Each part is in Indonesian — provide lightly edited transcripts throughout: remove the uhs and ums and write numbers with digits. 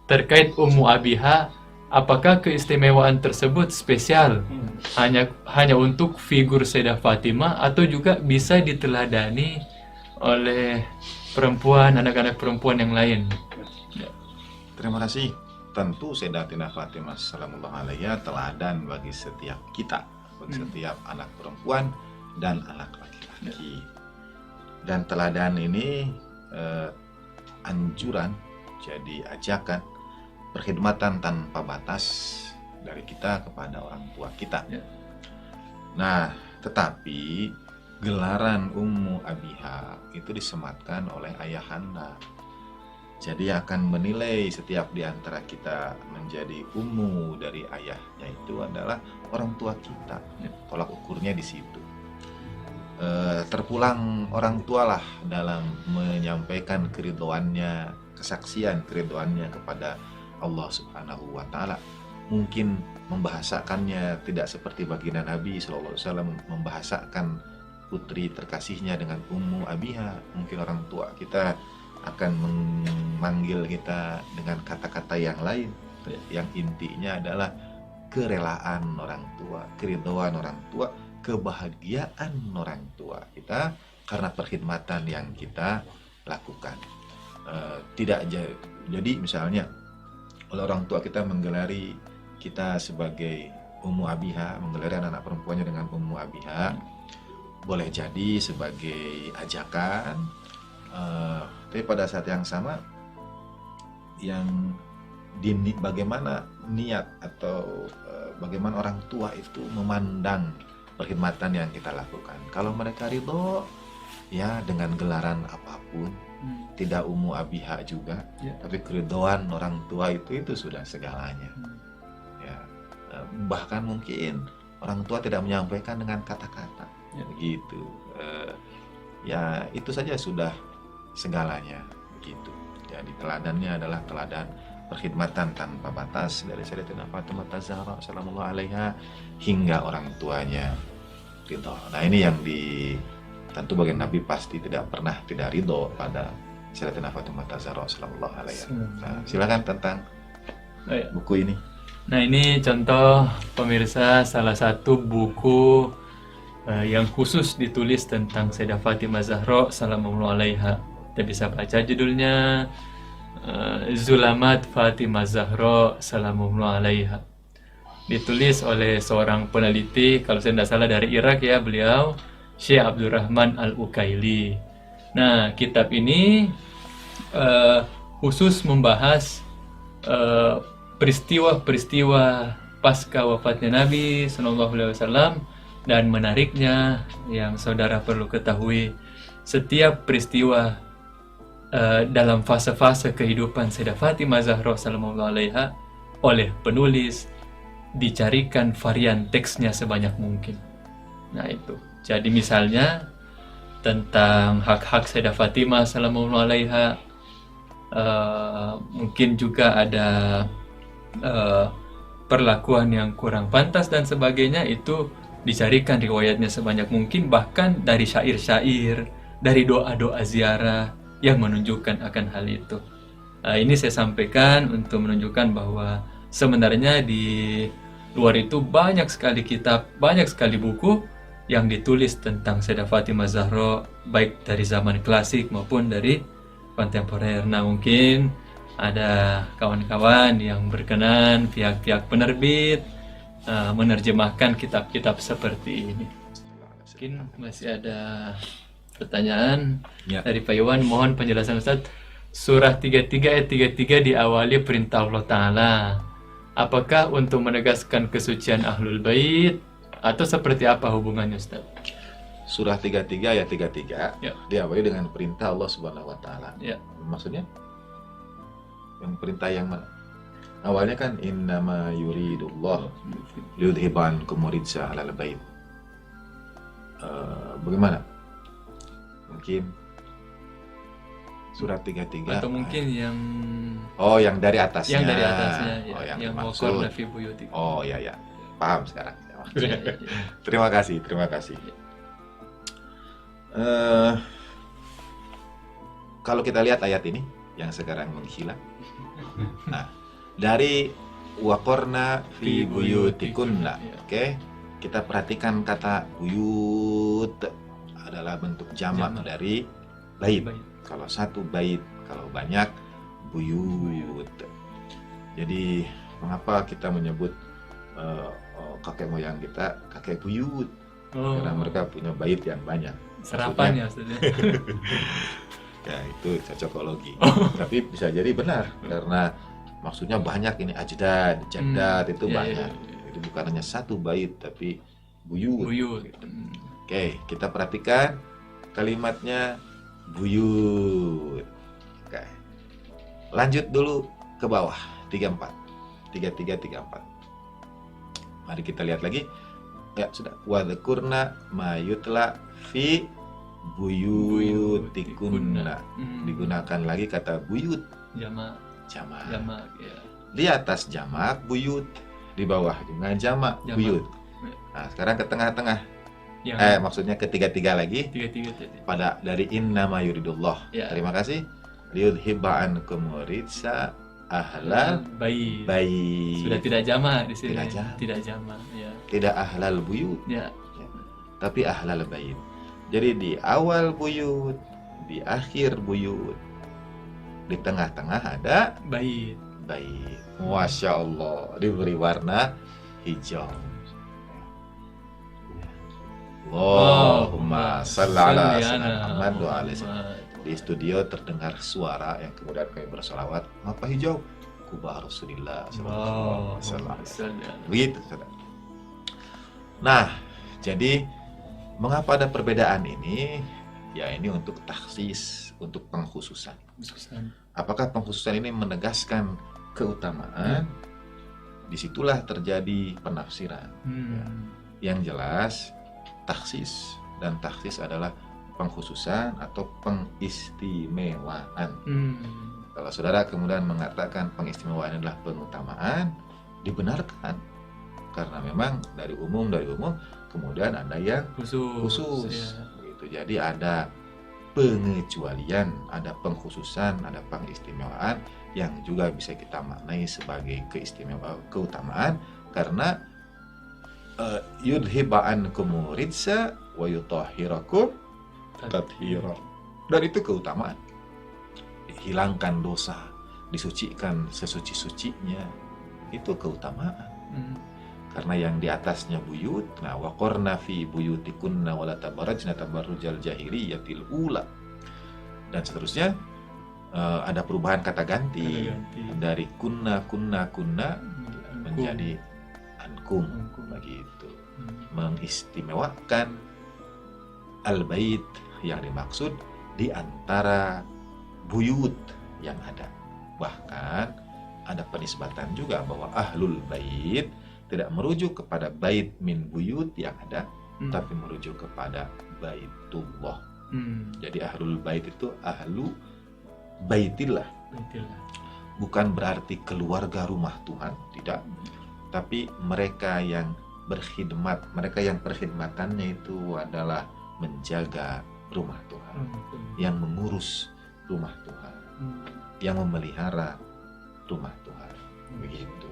terkait Ummu Abiha, apakah keistimewaan tersebut spesial hanya untuk figur Sayyidah Fatimah atau juga bisa diteladani oleh perempuan, anak-anak perempuan yang lain? Terima kasih. Tentu Sayyidatina Fatimah sallallahu alaiha teladan bagi setiap kita, bagi setiap anak perempuan dan anak laki-laki. Dan teladan ini anjuran, jadi ajakan perkhidmatan tanpa batas dari kita kepada orang tua kita. Nah, tetapi gelaran Ummu Abiha itu disematkan oleh ayahanda. Jadi akan menilai setiap di antara kita menjadi ummu dari ayahnya itu adalah orang tua kita. Tolak ukurnya di situ. Terpulang orang tua lah dalam menyampaikan keridhoannya, kesaksian keridhoannya kepada Allah Subhanahu wa Ta'ala. Mungkin membahasakannya tidak seperti baginda Nabi SAW membahasakan putri terkasihnya dengan Ummu Abiha. Mungkin orang tua kita akan memanggil kita dengan kata-kata yang lain, yang intinya adalah kerelaan orang tua, keridhaan orang tua, kebahagiaan orang tua kita karena perkhidmatan yang kita lakukan. Tidak jadi misalnya oleh orang tua kita menggelari kita sebagai Ummu Abiha, menggelari anak-anak perempuannya dengan Ummu Abiha, boleh jadi sebagai ajakan. Tapi pada saat yang sama yang bagaimana niat atau bagaimana orang tua itu memandang perkhidmatan yang kita lakukan. Kalau mereka ridho ya dengan gelaran apapun, tidak Ummu Abiha juga, tapi keridhoan orang tua itu sudah segalanya. Ya, bahkan mungkin orang tua tidak menyampaikan dengan kata-kata, begitu. Ya itu saja sudah segalanya, begitu. Jadi teladannya adalah teladan perkhidmatan tanpa batas dari Sayyidatina Fatimah Az-Zahra sallallahu alaiha hingga orang tuanya ridho. Nah ini yang tentu bagian Nabi pasti tidak pernah tidak ridho pada Sayyidatina Fatimah Az-Zahra sallallahu alaiha. Nah, silakan tentang buku ini. Nah ini contoh pemirsa salah satu buku yang khusus ditulis tentang Sayyidah Fatimah Zahra sallallahu alaiha. Kita bisa baca judulnya Zulamat Fatimah Zahra sallallahu alaiha. Ditulis oleh seorang peneliti, kalau saya tidak salah dari Irak ya, beliau Syekh Abdurrahman Al-Ukaili. Nah, kitab ini khusus membahas peristiwa-peristiwa pasca wafatnya Nabi SAW. Dan menariknya yang saudara perlu ketahui, setiap peristiwa dalam fase-fase kehidupan Sayyidah Fatimah Zahra sallallahu alaiha oleh penulis dicarikan varian teksnya sebanyak mungkin. Nah itu. Jadi misalnya tentang hak-hak Sayyidah Fatimah sallallahu alaiha, mungkin juga ada perlakuan yang kurang pantas dan sebagainya, itu dicarikan riwayatnya sebanyak mungkin, bahkan dari syair-syair, dari doa-doa ziarah yang menunjukkan akan hal itu. Ini saya sampaikan untuk menunjukkan bahwa sebenarnya di luar itu banyak sekali kitab, banyak sekali buku yang ditulis tentang Sayyidah Fatimah Zahra, baik dari zaman klasik maupun dari kontemporer. Nah mungkin ada kawan-kawan yang berkenan, pihak-pihak penerbit, menerjemahkan kitab-kitab seperti ini. Mungkin masih ada pertanyaan dari Pak Iwan, mohon penjelasan Ustaz. Surah 33 ayat 33 diawali perintah Allah Ta'ala. Apakah untuk menegaskan kesucian Ahlul Bait atau seperti apa hubungannya Ustaz? Surah 33 ayat 33 diawali dengan perintah Allah Subhanahu wa Ta'ala. Maksudnya? Yang perintah yang mana? Awalnya kan innama yuridullah liyudhiban kumurija alal bait. Bagaimana? Mungkin surat 33 atau mungkin yang yang dari atasnya. Yang dari atasnya ya, yang maksud Nafi Buyuti. Ya. Paham sekarang. Terima kasih. Kalau kita lihat ayat ini yang sekarang menghilang, Nah, dari waqorna fi buyutikunna. Ya. Oke, kita perhatikan kata buyut adalah bentuk jamak Jamak. dari bait. Bait. Kalau satu bait, kalau banyak buyut. Jadi mengapa kita menyebut kakek moyang kita kakek buyut? Oh, Karena mereka punya bait yang banyak. serapan ya maksudnya. Ya itu cocokologi. Tapi bisa jadi benar karena maksudnya banyak ini ajdad, jaddad itu Iya, banyak. iya, iya. Jadi bukan hanya satu bait tapi buyut. Buyut. Oke, kita perhatikan kalimatnya buyut. Oke. Lanjut dulu ke bawah 34. 33 34. Mari kita lihat lagi. Ya, sudah. Wadhkurna ma yutla fi buyutikunna. Digunakan lagi kata buyut Jamak. jamak. Jamak ya. Di atas jamak buyut, di bawah juga jamak Jamak. buyut. Nah, sekarang ke tengah-tengah. Yang Maksudnya ketiga-tiga lagi tiga-tiga tadi. pada dari inna ma yuridullah. Ya. Terima kasih. Liyudhiba ankum ridsa ahlal Bait. bait. Sudah tidak jamak di sini. Tidak jamak. Tidak jamak ya. Tidak ahlal buyut, Ya. tapi ahlal bait. Jadi di awal buyut, di akhir buyut, di tengah-tengah ada Bait. bait. Masya Allah, diberi warna hijau. Allahumma salli ala sayyidina Muhammad wa ala sayyidina. Di studio terdengar suara yang kemudian kami bersolawat. Apa hijau? Kubah Rasulullah sallallahu alaihi wasallam. Begitu, saudara. Nah, jadi mengapa ada perbedaan ini? Ya ini untuk takhsis, untuk pengkhususan. Apakah pengkhususan ini menegaskan keutamaan? Disitulah terjadi penafsiran. Yang jelas takhsis, dan takhsis adalah pengkhususan atau pengistimewaan. Kalau saudara kemudian mengatakan pengistimewaan adalah pengutamaan, dibenarkan karena memang dari umum kemudian ada yang khusus. Ya. Gitu. Jadi ada pengecualian, ada pengkhususan, ada pengistimewaan yang juga bisa kita maknai sebagai keutamaan karena yudhiba ankum ridsa wa yutahhirakum tathira. Dan itu keutamaan. Dihilangkan dosa, disucikan sesuci-sucinya. Itu keutamaan. Karena yang di atasnya buyut, nah waqorna fi buyutikunna wala tabarrajna tabarrujal jahiliyatil ula. Dan seterusnya ada perubahan kata ganti dari kunna menjadi ankum begitu. Mengistimewakan al-bait yang dimaksud di antara buyut yang ada. Bahkan ada penisbatan juga bahwa ahlul bait tidak merujuk kepada bait min buyut yang ada, tapi merujuk kepada baitullah. Jadi ahlul bait itu ahlu baitillah. Bukan berarti keluarga rumah Tuhan, tidak. Tapi mereka yang berkhidmat, mereka yang perkhidmatannya itu adalah menjaga rumah Tuhan, yang mengurus rumah Tuhan, yang memelihara rumah Tuhan, begitu.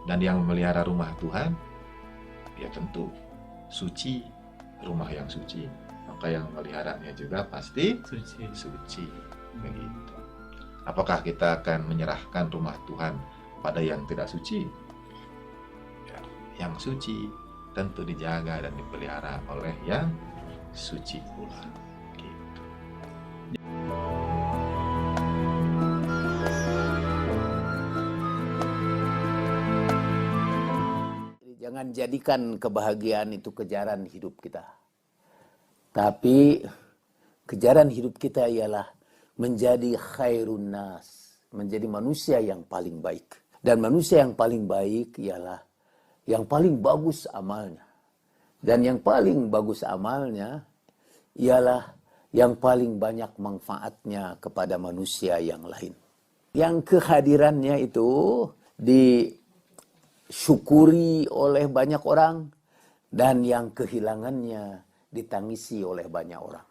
Dan yang memelihara rumah Tuhan, ya tentu suci, rumah yang suci. Maka yang memeliharanya juga pasti suci, begitu. Apakah kita akan menyerahkan rumah Tuhan pada yang tidak suci? Ya, yang suci tentu dijaga dan dipelihara oleh yang suci pula. Gitu. Jangan jadikan kebahagiaan itu kejaran hidup kita. Tapi kejaran hidup kita ialah menjadi khairun nas, menjadi manusia yang paling baik. Dan manusia yang paling baik ialah yang paling bagus amalnya. Dan yang paling bagus amalnya ialah yang paling banyak manfaatnya kepada manusia yang lain. Yang kehadirannya itu disyukuri oleh banyak orang dan yang kehilangannya ditangisi oleh banyak orang.